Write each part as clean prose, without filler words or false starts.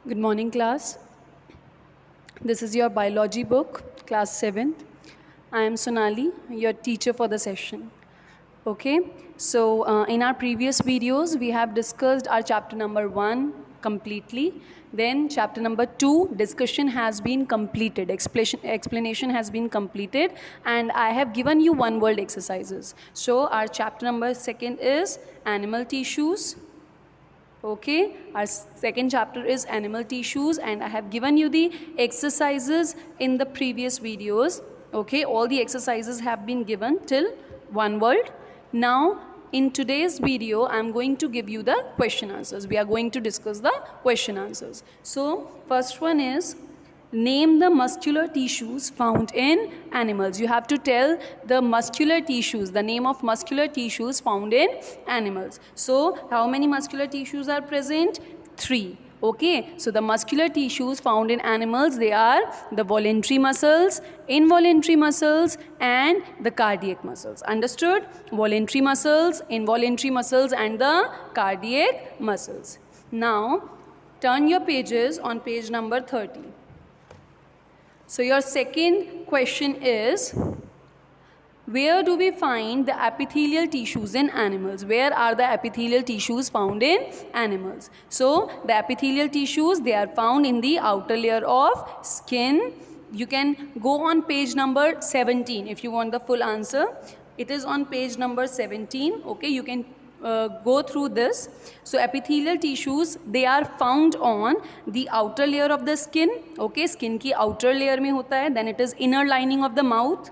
Good morning, class. This is your biology book, class 7th. I am Sonali, your teacher for the session. Okay, so in our previous videos, we have discussed our chapter number 1 completely. Then chapter number 2, discussion has been completed, explanation has been completed, and I have given you one word exercises. So our chapter number 2 is animal tissues. Okay, our second chapter is animal tissues, and I have given you the exercises in the previous videos. Okay, all the exercises have been given till one word. Now, in today's video, I'm going to give you the question answers. We are going to discuss the question answers. So, first one is, name the muscular tissues found in animals. You have to tell the muscular tissues, the name of muscular tissues found in animals. So, how many muscular tissues are present? 3. Okay, so the muscular tissues found in animals, they are the voluntary muscles, involuntary muscles, and the cardiac muscles. Understood? Voluntary muscles, involuntary muscles, and the cardiac muscles. Now, turn your pages on page number 30. So your second question is, where do we find the epithelial tissues in animals? Where are the epithelial tissues found in animals? So the epithelial tissues, they are found in the outer layer of skin. You can go on page number 17 if you want the full answer. It is on page number 17. Okay, you can go through this. So epithelial tissues, they are found on the outer layer of the skin. Okay, skin ki outer layer mein hota hai. Then it is inner lining of the mouth.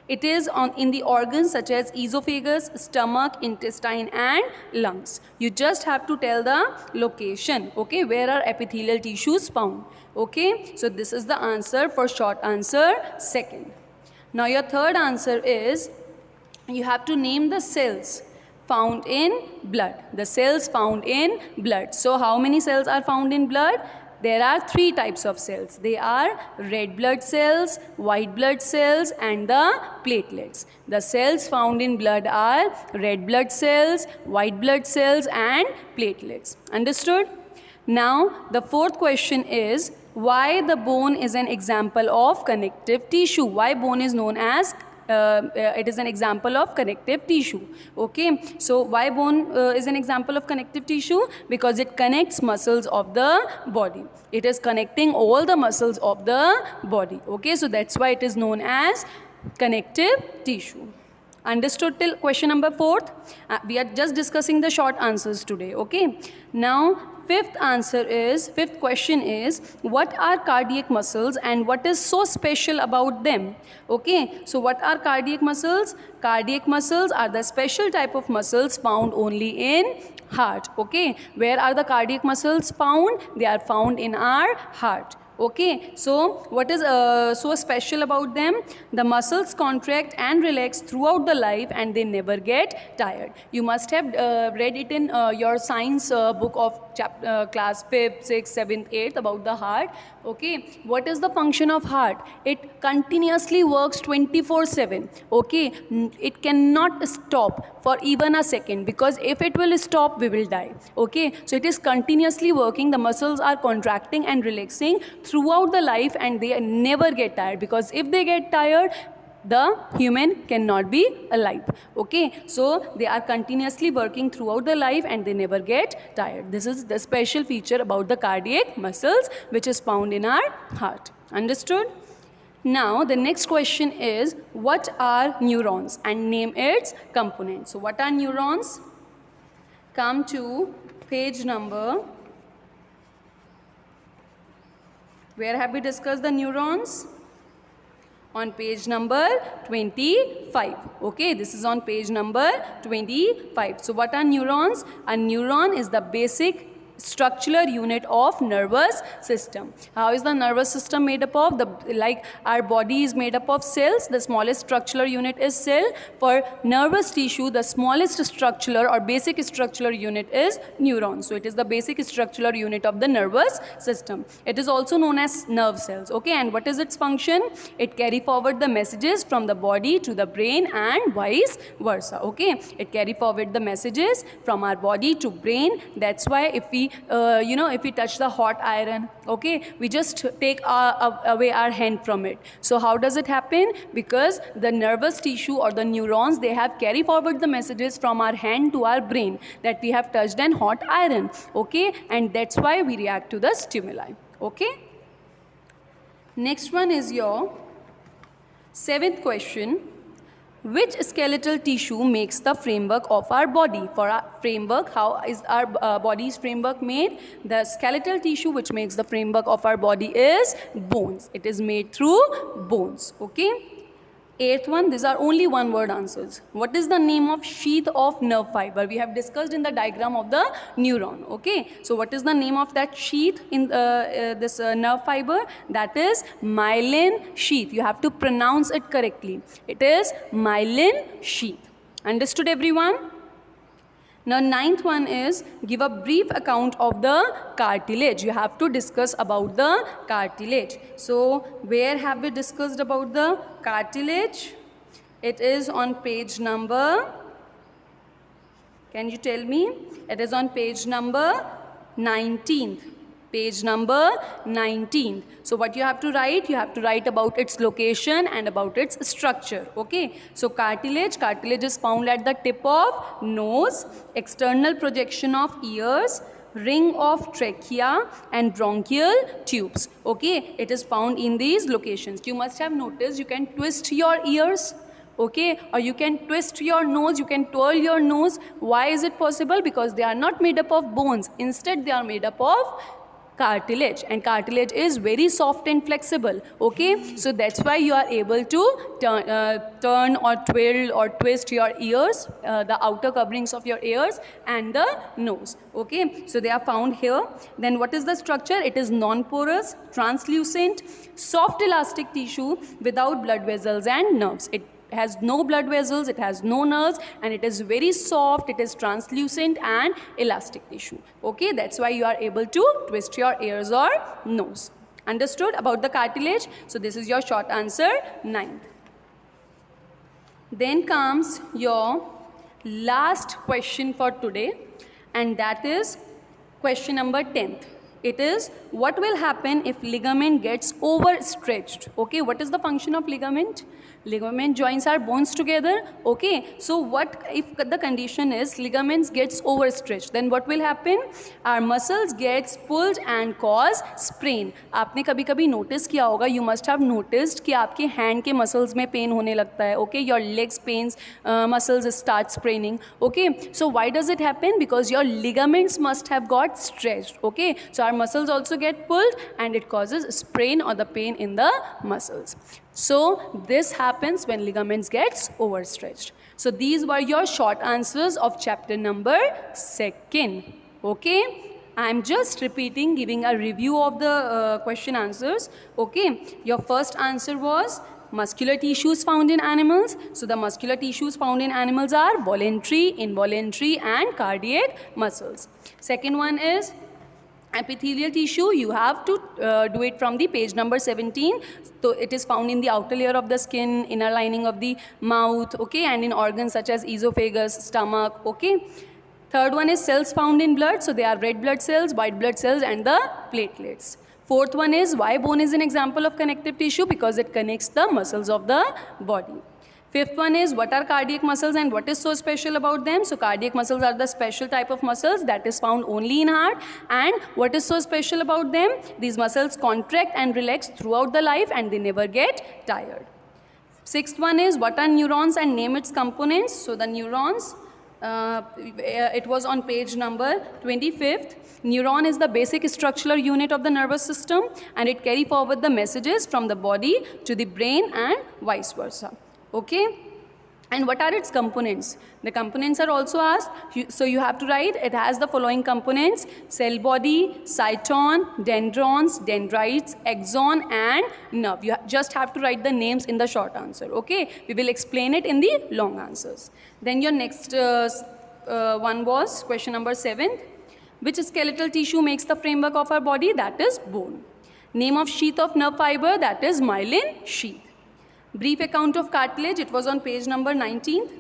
It is in the organs such as esophagus, stomach, intestine, and lungs. You just have to tell the location. Okay, where are epithelial tissues found? Okay, so this is the answer for short answer second. Now your third answer is, you have to name the cells found in blood. The cells found in blood. So how many cells are found in blood? There are 3 types of cells. They are red blood cells, white blood cells, and the platelets. The cells found in blood are red blood cells, white blood cells, and platelets. Understood? Now, the fourth question is, why the bone is an example of connective tissue? Why bone is known as it is an example of connective tissue. Okay, so why bone is an example of connective tissue? Because it connects muscles of the body. It is connecting all the muscles of the body. Okay, so that's why it is known as connective tissue. Understood till question number 4? We are just discussing the short answers today. Okay, now fifth question is, what are cardiac muscles and what is so special about them? Okay, so what are cardiac muscles? Cardiac muscles are the special type of muscles found only in heart. Okay, where are the cardiac muscles found? They are found in our heart. Okay, so what is so special about them? The muscles contract and relax throughout the life and they never get tired. You must have read it in your science book of class 5th, 6th, 7th, 8th about the heart. Okay, what is the function of heart? It continuously works 24/7. Okay, it cannot stop for even a second, because if it will stop, we will die. Okay, so it is continuously working. The muscles are contracting and relaxing throughout the life and they never get tired, because if they get tired, the human cannot be alive. Okay, so they are continuously working throughout the life and they never get tired. This is the special feature about the cardiac muscles which is found in our heart. Understood? Now the next question is, what are neurons, and name its components. So what are neurons? Come to page number, where have we discussed the neurons? On page number 25. Okay, this is on page number 25. So what are neurons? A neuron is the basic structural unit of nervous system. How is the nervous system made up of? Like our body is made up of cells. The smallest structural unit is cell. For nervous tissue, the smallest structural or basic structural unit is neuron. So it is the basic structural unit of the nervous system. It is also known as nerve cells. Okay, and what is its function? It carry forward the messages from the body to the brain and vice versa. Okay, it carry forward the messages from our body to brain. That's why if we if we touch the hot iron, okay, we just take away our hand from it. So how does it happen? Because the nervous tissue or the neurons, they have carry forward the messages from our hand to our brain that we have touched an hot iron, okay, and that's why we react to the stimuli, okay. Next one is your 7th question. Which skeletal tissue makes the framework of our body? For our framework, how is our body's framework made? The skeletal tissue which makes the framework of our body is bones. It is made through bones, okay. 8th one, these are only one word answers. What is the name of sheath of nerve fiber? We have discussed in the diagram of the neuron, okay. So what is the name of that sheath in this nerve fiber? That is myelin sheath. You have to pronounce it correctly. It is myelin sheath. Understood, everyone? Now 9th one is give a brief account of the cartilage. You have to discuss about the cartilage. So where have we discussed about the cartilage? It is on page number, can you tell me? It is on page number 19th. Page number 19th. So what you have to write? You have to write about its location and about its structure, okay. So cartilage is found at the tip of nose, external projection of ears, ring of trachea and bronchial tubes, okay. It is found in these locations. You must have noticed you can twist your ears, okay, or you can twist your nose, you can twirl your nose. Why is it possible? Because they are not made up of bones. Instead, they are made up of cartilage, and cartilage is very soft and flexible, okay. So that's why you are able to turn or twirl or twist your ears, the outer coverings of your ears and the nose, okay. So they are found here. Then what is the structure? It is non-porous, translucent, soft elastic tissue without blood vessels and nerves. It has no blood vessels, it has no nerves, and it is very soft, it is translucent and elastic tissue, okay. That's why you are able to twist your ears or nose. Understood about the cartilage? So this is your short answer, 9th. Then comes your last question for today, and that is question number 10th. It is, what will happen if ligament gets overstretched? Okay, what is the function of ligament? Ligament joins our bones together, okay. So what if the condition is ligaments gets overstretched? Then what will happen? Our muscles gets pulled and cause sprain. आपने कभी कभी notice किया होगा, you must have noticed कि आपके hand के muscles में pain होने लगता है, okay. Your legs pains, muscles start spraining, okay. So why does it happen? Because your ligaments must have got stretched, okay. So our muscles also get pulled and it causes sprain or the pain in the muscles. So this happens when ligaments gets overstretched. So these were your short answers of chapter number 2, okay. I am just repeating, giving a review of the question answers, okay. Your first answer was muscular tissues found in animals. So the muscular tissues found in animals are voluntary, involuntary and cardiac muscles. Second one is epithelial tissue. You have to do it from the page number 17. So it is found in the outer layer of the skin, inner lining of the mouth, okay, and in organs such as esophagus, stomach, okay. Third one is cells found in blood. So they are red blood cells, white blood cells and the platelets. Fourth one is why bone is an example of connective tissue? Because it connects the muscles of the body. Fifth one is what are cardiac muscles and what is so special about them? So cardiac muscles are the special type of muscles that is found only in heart. And what is so special about them? These muscles contract and relax throughout the life and they never get tired. Sixth one is what are neurons and name its components? So the neurons, it was on page number 25th. Neuron is the basic structural unit of the nervous system and it carry forward the messages from the body to the brain and vice versa. Okay, and what are its components? The components are also asked, so you have to write, it has the following components: cell body, cyton, dendrons, dendrites, axon and nerve. You just have to write the names in the short answer, okay. We will explain it in the long answers. Then your next one was question number 7. Which skeletal tissue makes the framework of our body? That is bone. Name of sheath of nerve fiber? That is myelin sheath. Brief account of cartilage, it was on page number 19th.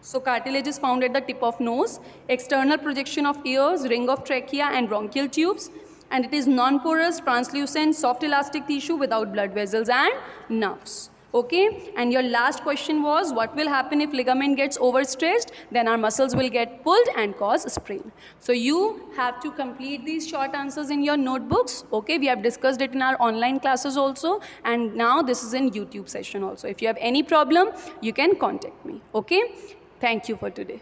So cartilage is found at the tip of nose, external projection of ears, ring of trachea and bronchial tubes, and it is non-porous, translucent, soft elastic tissue without blood vessels and nerves. Okay, and your last question was what will happen if ligament gets overstretched? Then our muscles will get pulled and cause sprain. So you have to complete these short answers in your notebooks. Okay, we have discussed it in our online classes also, and now this is in YouTube session also. If you have any problem, you can contact me. Okay, thank you for today.